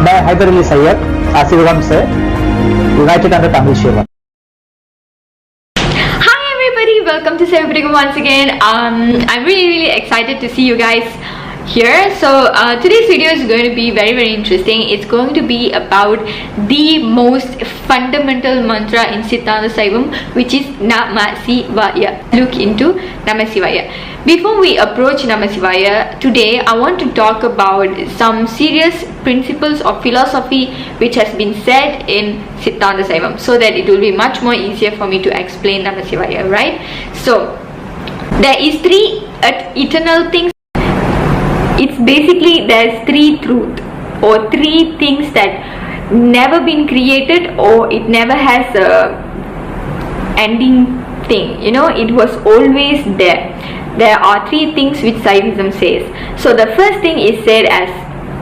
मैं हैदर अली सैयद आसीवगम से united under Tamil Shiva. Hi everybody, welcome to Saiva-siddhanta once again. I'm really excited to see you guys here. So today's video is going to be very interesting. It's going to be about the most fundamental mantra in Siddhanta Saivam, which is Nama Sivaya. Look into Nama Sivaya. Before we approach Nama Sivaya, today I want to talk about some serious principles of philosophy which has been said in Siddhanta Saivam, so that it will be much more easier for me to explain Nama Sivaya, right? So there is three eternal things. It's basically there's three truth or three things that never been created, or it never has a ending thing, you know, it was always there. There are three things which Saivism says. So the first thing is said as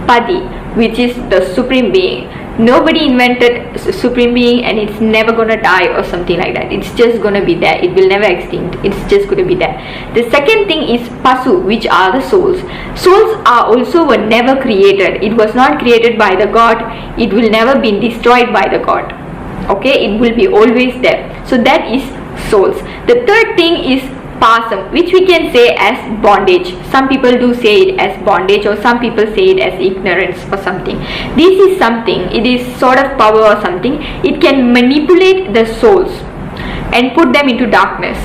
Padi, which is the supreme being. Nobody invented supreme being and it's never gonna die or something like that. It's just gonna be there. It will never extinct. It's just gonna be there. The second thing is Pasu, which are the souls. Souls are also were never created. It was not created by the God. It will never be destroyed by the God. Okay, it will be always there. So that is souls. The third thing is Pasam, which we can say as bondage. Some people do say it as bondage, or some people say it as ignorance or something. This is something, it is sort of power or something. It can manipulate the souls and put them into darkness.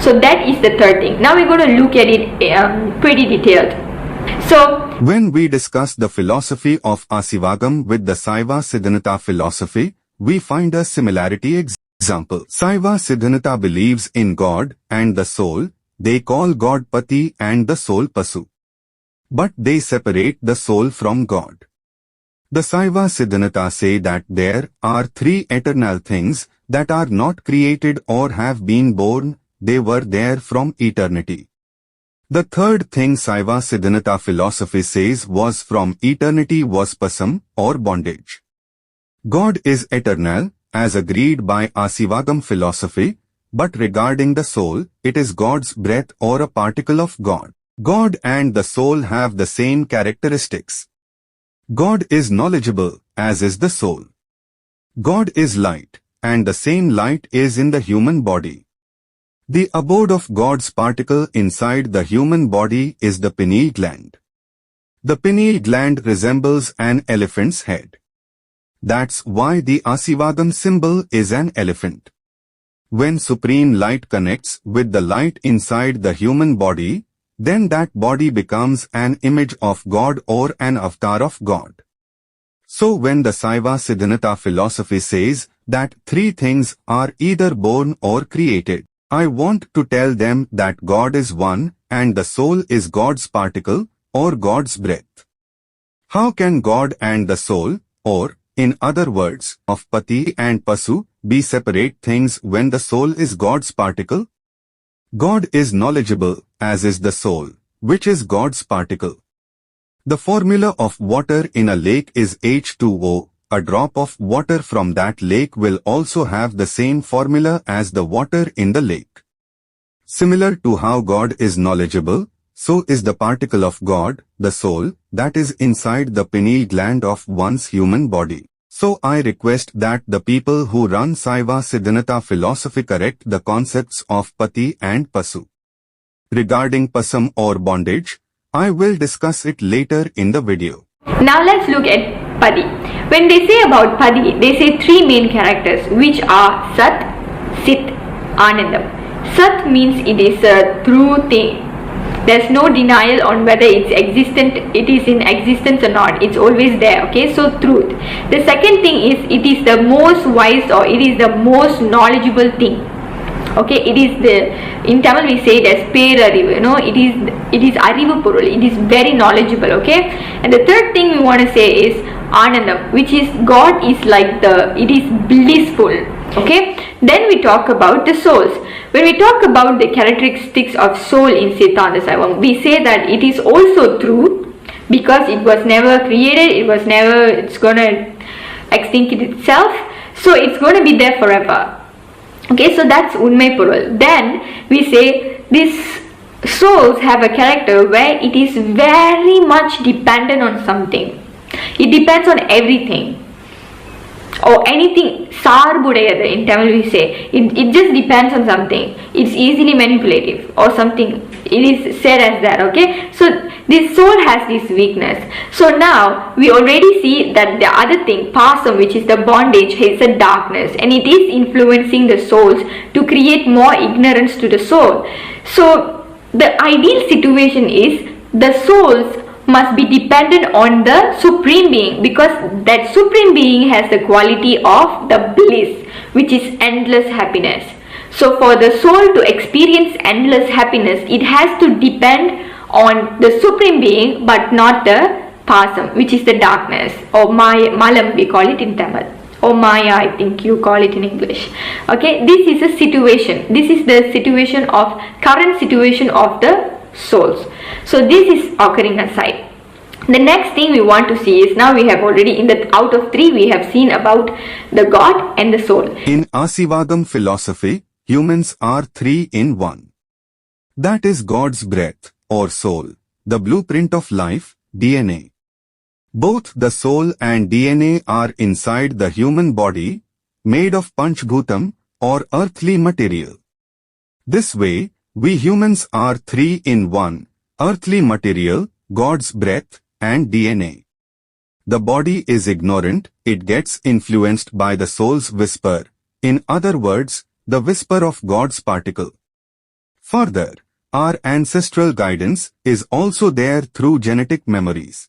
So that is the third thing. Now we're going to look at it pretty detailed. So when we discuss the philosophy of Aaseevagam with the Saiva-siddhanta philosophy, we find a similarity. Example, Saiva-siddhanta believes in God and the soul. They call God Pati and the soul Pasu. But they separate the soul from God. The Saiva-siddhanta say that there are three eternal things that are not created or have been born. They were there from eternity. The third thing Saiva-siddhanta philosophy says was from eternity was Pasam or bondage. God is eternal, as agreed by Aaseevagam philosophy, but regarding the soul, it is God's breath or a particle of God. God and the soul have the same characteristics. God is knowledgeable, as is the soul. God is light, and the same light is in the human body. The abode of God's particle inside the human body is the pineal gland. The pineal gland resembles an elephant's head. That's why the Aaseevagam symbol is an elephant. When supreme light connects with the light inside the human body, then that body becomes an image of God or an avatar of God. So when the Saiva-siddhanta philosophy says that three things are either born or created, I want to tell them that God is one and the soul is God's particle or God's breath. How can God and the soul, or in other words, of Pati and Pasu, be separate things when the soul is God's particle? God is knowledgeable, as is the soul, which is God's particle. The formula of water in a lake is H2O. A drop of water from that lake will also have the same formula as the water in the lake. Similar to how God is knowledgeable, so is the particle of God, the soul, that is inside the pineal gland of one's human body. So I request that the people who run Saiva-siddhanta philosophy correct the concepts of Pati and Pasu. Regarding Pasam or bondage, I will discuss it later in the video. now let's look at Padi. When they say about Padi, they say three main characters, which are Sat, Sit, Anandam. Sat means it is a true thing. There's no denial on whether it's existent, it is in existence or not. It's always there. Okay, so truth. The second thing is it is the most wise, or it is the most knowledgeable thing. Okay, it is the, in Tamil we say it as perarivu, you know, it is arivu porul, it is very knowledgeable. Okay, and the third thing we want to say is Anandam, which is God is like it is blissful. Okay, then we talk about the souls. When we talk about the characteristics of soul in Siddhanta Saivam, we say that it is also true because it was never created, it's gonna extinct itself, so it's gonna be there forever. Okay, so that's Unmai Porul. Then we say these souls have a character where it is very much dependent on something. It depends on everything or anything. Saarbudayadu in Tamil we say it just depends on something. It's easily manipulative or something. It is said as that. Okay, so this soul has this weakness. So now we already see that the other thing, pasam, which is the bondage, is a darkness, and it is influencing the souls to create more ignorance to the soul. So the ideal situation is the souls must be dependent on the Supreme Being, because that Supreme Being has the quality of the bliss, which is endless happiness. So for the soul to experience endless happiness, it has to depend on the Supreme Being, but not the pasam, which is the darkness, or maya, malam we call it in Tamil, or maya I think you call it in English. Okay, this is a situation. This is the situation of current situation of the souls. So this is occurring aside. The next thing we want to see is, now we have already in the out of 3 we have seen about the God and the soul. In Aaseevagam philosophy, humans are 3 in 1. That is God's breath, or soul, the blueprint of life, DNA. Both the soul and DNA are inside the human body, made of Panchbhutam, or earthly material. This way, we humans are 3 in 1, earthly material, God's breath, and DNA. The body is ignorant, it gets influenced by the soul's whisper, in other words, the whisper of God's particle. Further, our ancestral guidance is also there through genetic memories.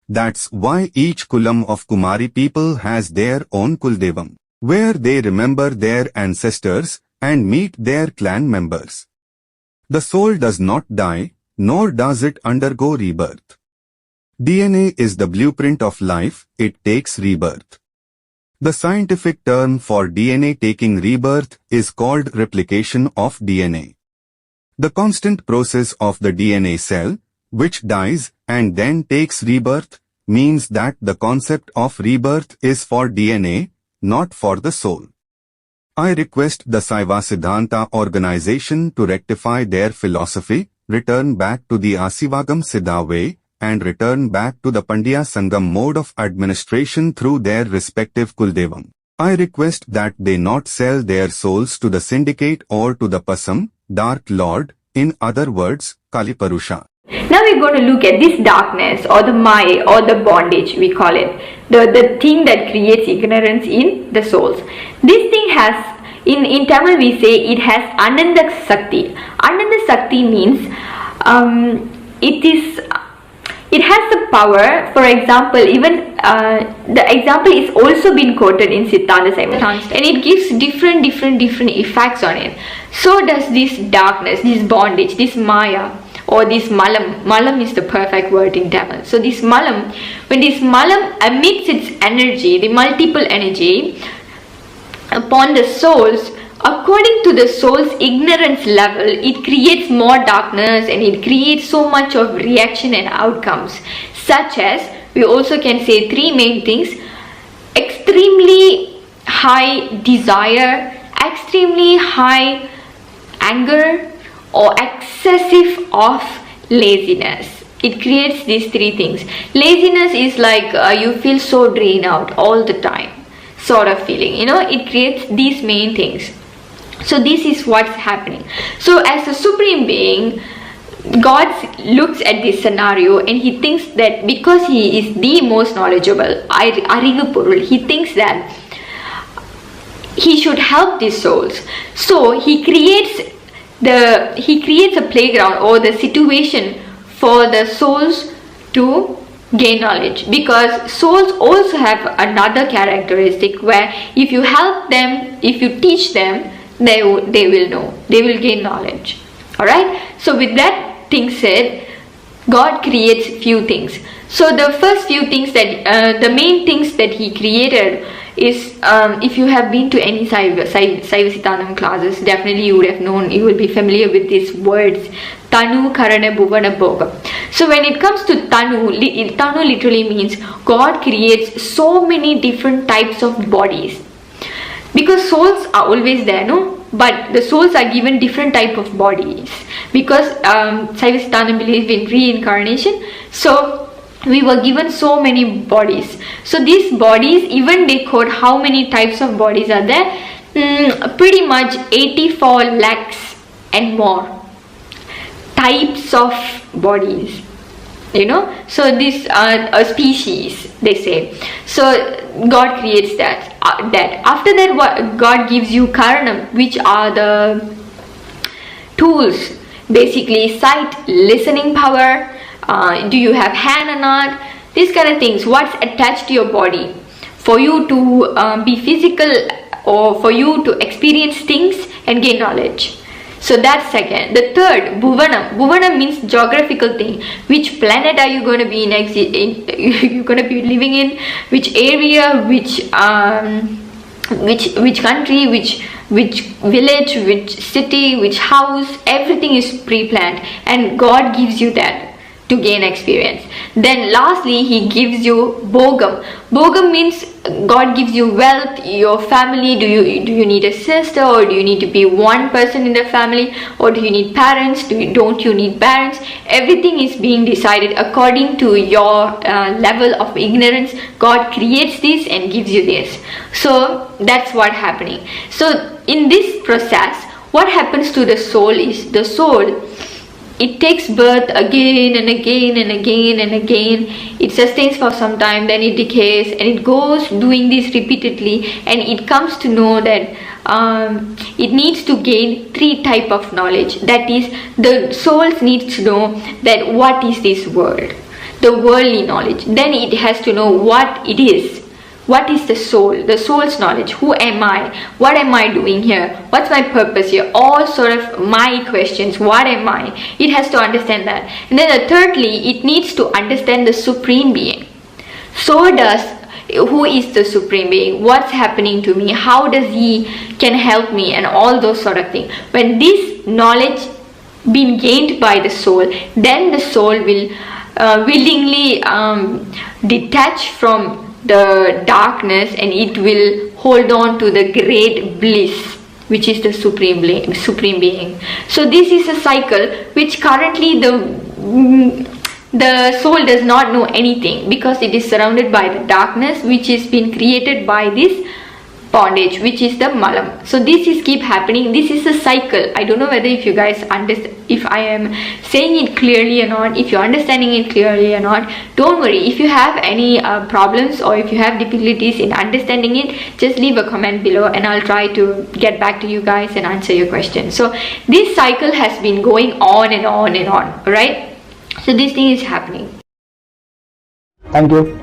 That's why each kulam of Kumari people has their own Kuldevam, where they remember their ancestors and meet their clan members. The soul does not die, nor does it undergo rebirth. DNA is the blueprint of life, it takes rebirth. The scientific term for DNA taking rebirth is called replication of DNA. The constant process of the DNA cell, which dies and then takes rebirth, means that the concept of rebirth is for DNA, not for the soul. I request the Saiva-siddhanta organization to rectify their philosophy, return back to the Aaseevagam Siddha way, and return back to the Pandya Sangam mode of administration through their respective Kuldevam. I request that they not sell their souls to the syndicate or to the Pasam, Dark Lord, in other words, Kalipurusha. Now we're going to look at this darkness, or the maya, or the bondage we call it, the thing that creates ignorance in the souls. This thing has, in Tamil we say it has Ananda Sakti. Ananda Sakti means it has the power. For example, even the example is also been quoted in Siddhanta Saiva-siddhanta, and it gives different effects on it. So does this darkness, this bondage, this maya, or this malam. Malam is the perfect word in Tamil. So this malam, when this malam emits its energy, the multiple energy upon the souls, according to the soul's ignorance level, it creates more darkness, and it creates so much of reaction and outcomes, such as, we also can say 3 main things: extremely high desire, extremely high anger, or excessive of laziness. It creates these 3 things. Laziness is like you feel so drained out all the time, sort of feeling, it creates these main things. So this is what's happening. So as a Supreme Being, God looks at this scenario and he thinks that because he is the most knowledgeable, Arigupurul, he thinks that he should help these souls. So he creates a playground or the situation for the souls to gain knowledge, because souls also have another characteristic where if you help them, if you teach them, they will know, they will gain knowledge. Alright, so with that thing said, God creates few things. So the first few things that the main things that he created is, if you have been to any Saiva-siddhanta classes, definitely you would have known, you will be familiar with these words, Tanu, Karana, Bhuvana, Bhoga. So when it comes to Tanu literally means God creates so many different types of bodies. Because souls are always there, no? But the souls are given different type of bodies. Because Saiva-siddhanta believes in reincarnation. So we were given so many bodies. So these bodies, even they code how many types of bodies are there. Pretty much 84 lakhs and more types of bodies, you know. So this are a species, they say. So God creates that. After that, what God gives you karanam, which are the tools, basically sight, listening power, do you have hand or not, these kind of things, what's attached to your body for you to be physical, or for you to experience things and gain knowledge. So that's second. The third, bhuvanam means geographical thing. Which planet are you going to be you're going to be living in, which area, which country, which village, which city, which house, everything is pre-planned, and God gives you that to gain experience. Then lastly, he gives you bhogam. Bhogam means God gives you wealth, your family. Do you need a sister, or do you need to be one person in the family, or do you need parents? Don't you need parents? Everything is being decided according to your level of ignorance. God creates this and gives you this. So that's what happening. So in this process, what happens to the soul is, the soul, it takes birth again and again and again and again. It sustains for some time, then it decays, and it goes doing this repeatedly, and it comes to know that it needs to gain 3 type of knowledge. That is, the soul needs to know that what is this world, the worldly knowledge. Then it has to know what it is. What is the soul's knowledge? Who am I? What am I doing here? What's my purpose here? All sort of my questions. What am I? It has to understand that. And then thirdly, it needs to understand the Supreme Being. So does, who is the Supreme Being? What's happening to me? How does he can help me? And all those sort of things. When this knowledge been gained by the soul, then the soul will willingly detach from the darkness, and it will hold on to the great bliss, which is the supreme being. So this is a cycle which currently the soul does not know anything, because it is surrounded by the darkness, which is been created by this bondage, which is the malam. So this is keep happening. This is a cycle. I don't know whether if you guys understand, if I am saying it clearly or not, if you're understanding it clearly or not. Don't worry, if you have any problems, or if you have difficulties in understanding it, just leave a comment below, and I'll try to get back to you guys and answer your questions. So this cycle has been going on and on and on, right? So this thing is happening. Thank you.